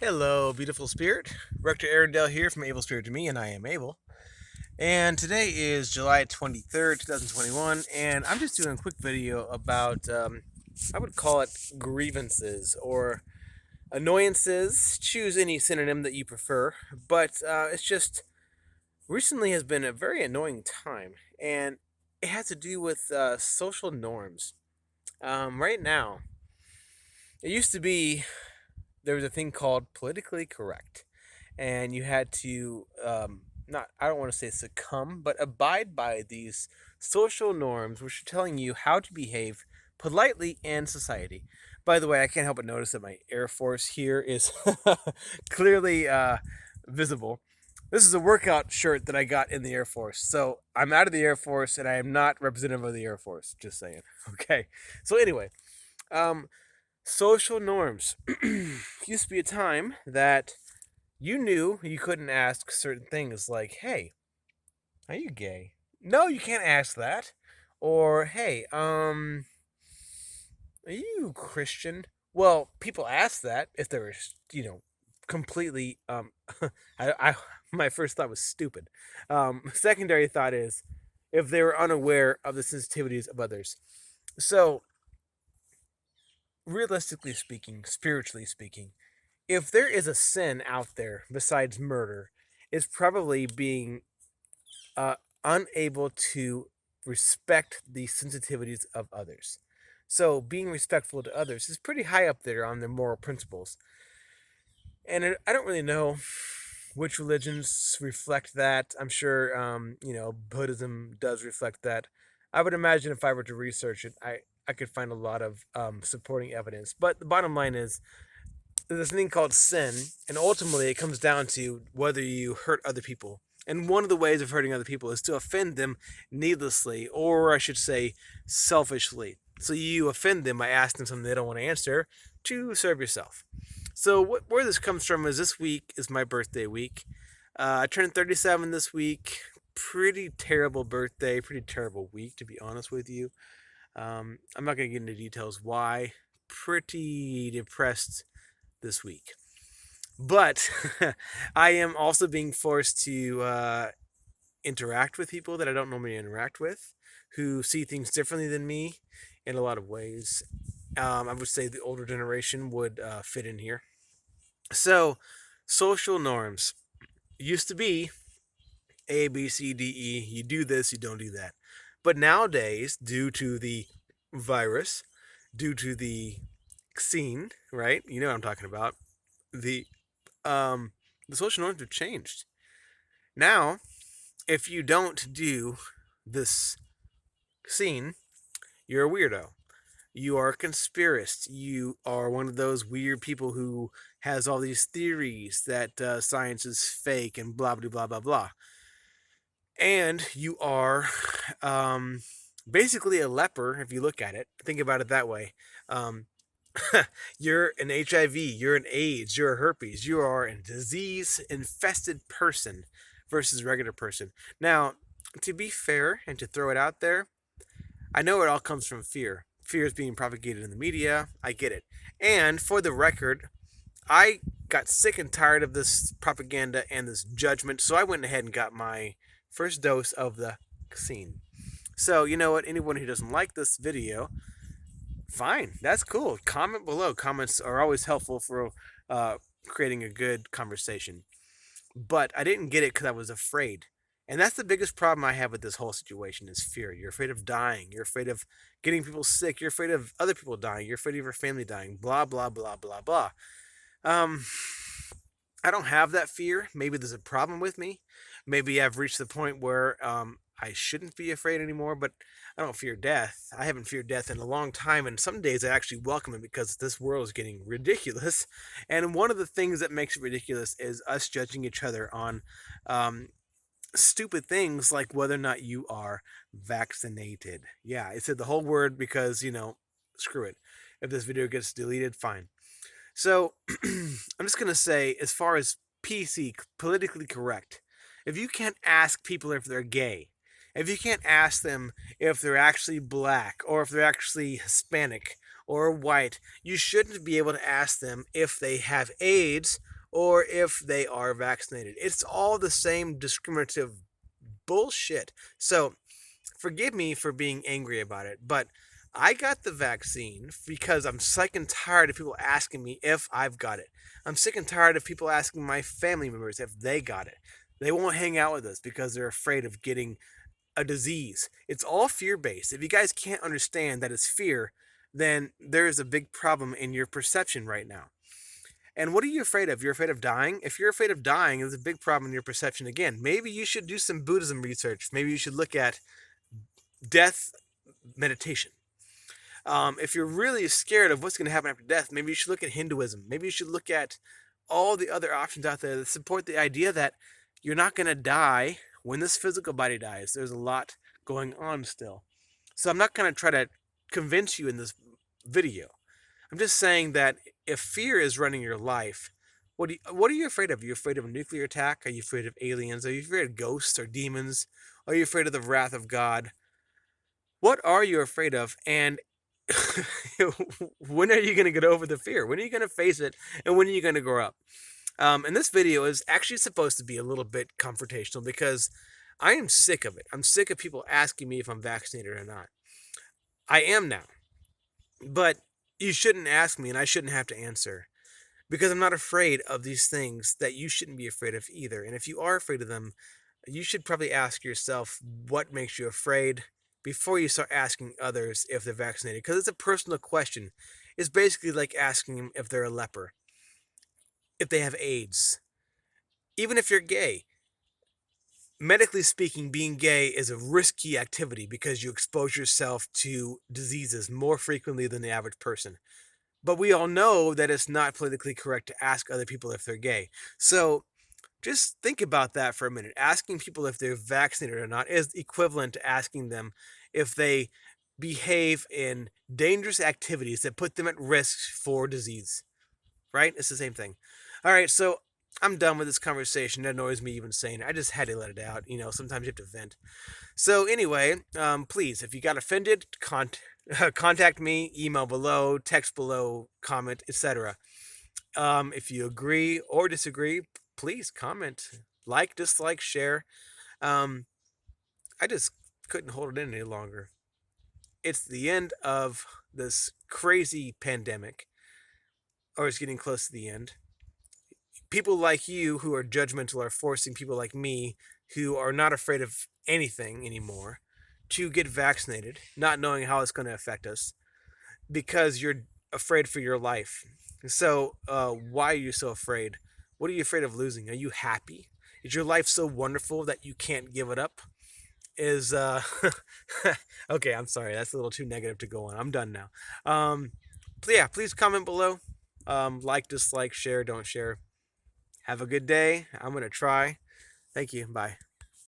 Hello, beautiful spirit. Rector Arendelle here from Abel Spirit to Me, and I am Abel. And today is July 23rd, 2021, and I'm just doing a quick video about, I would call it grievances or annoyances. Choose any synonym that you prefer, but it's just recently has been a very annoying time, and it has to do with social norms. Right now, it used to be there was a thing called politically correct, and you had to not I don't want to say succumb, but abide by these social norms, which are telling you how to behave politely in society. By the way, I can't help but notice that my Air Force here is clearly visible. This is a workout shirt that I got in the Air Force. So I'm out of the Air Force and I am not representative of the Air Force. Just saying. Okay. So anyway, um, social norms. Used to be a time that you knew you couldn't ask certain things like, "Hey, are you gay?" No, you can't ask that. Or, "Hey, are you Christian?" Well, people ask that if they're, completely I my first thought was stupid. Secondary thought is if they were unaware of the sensitivities of others. So, realistically speaking, spiritually speaking, if there is a sin out there besides murder, it's probably being uh, unable to respect the sensitivities of others. So, being respectful to others is pretty high up there on their moral principles. And I don't really know which religions reflect that. I'm sure, Buddhism does reflect that. I would imagine if I were to research it, I could find a lot of supporting evidence. But the bottom line is, there's this thing called sin, and ultimately it comes down to whether you hurt other people. And one of the ways of hurting other people is to offend them needlessly, or I should say, selfishly. So you offend them by asking them something they don't want to answer to serve yourself. So where this comes from is this week is my birthday week. I turned 37 this week. Pretty terrible birthday, pretty terrible week, to be honest with you. I'm not going to get into details why. Pretty depressed this week. But I am also being forced to interact with people that I don't normally interact with, who see things differently than me in a lot of ways. I would say the older generation would fit in here. So, social norms used to be A, B, C, D, E. You do this, you don't do that. But nowadays, due to the virus, due to the scene, right? You know what I'm talking about. The um, the social norms have changed. Now, if you don't do this scene, you're a weirdo. You are a conspiracist. You are one of those weird people who has all these theories that science is fake and blah blah blah blah blah. And you are basically a leper if you look at it. Think about it that way. Um, you're an HIV, you're an AIDS, you're a herpes, you are a disease infested person versus a regular person. Now, to be fair and to throw it out there, I know it all comes from fear. Fear is being propagated in the media. I get it. And for the record, I got sick and tired of this propaganda and this judgment, so I went ahead and got my first dose of the vaccine. So, you know what? Anyone who doesn't like this video, fine, that's cool. Comment below. Comments are always helpful for creating a good conversation. But I didn't get it because I was afraid. And that's the biggest problem I have with this whole situation is fear. You're afraid of dying. You're afraid of getting people sick. You're afraid of other people dying. You're afraid of your family dying. Blah, blah, blah, blah, blah. Um, I don't have that fear. Maybe there's a problem with me. Maybe I've reached the point where I shouldn't be afraid anymore, but I don't fear death. I haven't feared death in a long time, and some days I actually welcome it because this world is getting ridiculous. And one of the things that makes it ridiculous is us judging each other on um, stupid things like whether or not you are vaccinated. Yeah, I said the whole word because, screw it. If this video gets deleted, fine. So I'm just going to say, as far as PC, politically correct, if you can't ask people if they're gay, if you can't ask them if they're actually black or if they're actually Hispanic or white, you shouldn't be able to ask them if they have AIDS or if they are vaccinated. It's all the same discriminative bullshit. So forgive me for being angry about it, but I got the vaccine because I'm sick and tired of people asking me if I've got it. I'm sick and tired of people asking my family members if they got it. They won't hang out with us because they're afraid of getting a disease. It's all fear based. If you guys can't understand that it's fear, then there's a big problem in your perception right now. And what are you afraid of? You're afraid of dying? If you're afraid of dying, there's a big problem in your perception again. Maybe you should do some Buddhism research. Maybe you should look at death meditation. If you're really scared of what's going to happen after death, maybe you should look at Hinduism. Maybe you should look at all the other options out there that support the idea that you're not going to die when this physical body dies. There's a lot going on still. So I'm not going to try to convince you in this video. I'm just saying that if fear is running your life, what are you afraid of? Are you afraid of a nuclear attack? Are you afraid of aliens? Are you afraid of ghosts or demons? Are you afraid of the wrath of God? What are you afraid of? And when are you going to get over the fear? When are you going to face it? And when are you going to grow up? And this video is actually supposed to be a little bit confrontational because I am sick of it. I'm sick of people asking me if I'm vaccinated or not. I am now. But you shouldn't ask me and I shouldn't have to answer because I'm not afraid of these things that you shouldn't be afraid of either. And if you are afraid of them, you should probably ask yourself what makes you afraid before you start asking others if they're vaccinated, because it's a personal question. It's basically like asking them if they're a leper, if they have AIDS, even if you're gay. Medically speaking, being gay is a risky activity because you expose yourself to diseases more frequently than the average person. But we all know that it's not politically correct to ask other people if they're gay. So just think about that for a minute. Asking people if they're vaccinated or not is equivalent to asking them if they behave in dangerous activities that put them at risk for disease, right? It's the same thing. All right, so I'm done with this conversation. That annoys me even saying it. I just had to let it out. Sometimes you have to vent. So anyway, please, if you got offended, contact me, email below, text below, comment, etc. If you agree or disagree, please comment, like, dislike, share. Um, I just couldn't hold it in any longer. It's the end of this crazy pandemic, or it's getting close to the end. People like you who are judgmental are forcing people like me who are not afraid of anything anymore to get vaccinated, not knowing how it's going to affect us because you're afraid for your life. So, why are you so afraid? What are you afraid of losing? Are you happy? Is your life so wonderful that you can't give it up? Is okay, I'm sorry. That's a little too negative to go on. I'm done now. Yeah, please comment below. Like, dislike, share, don't share. Have a good day. I'm going to try. Thank you. Bye.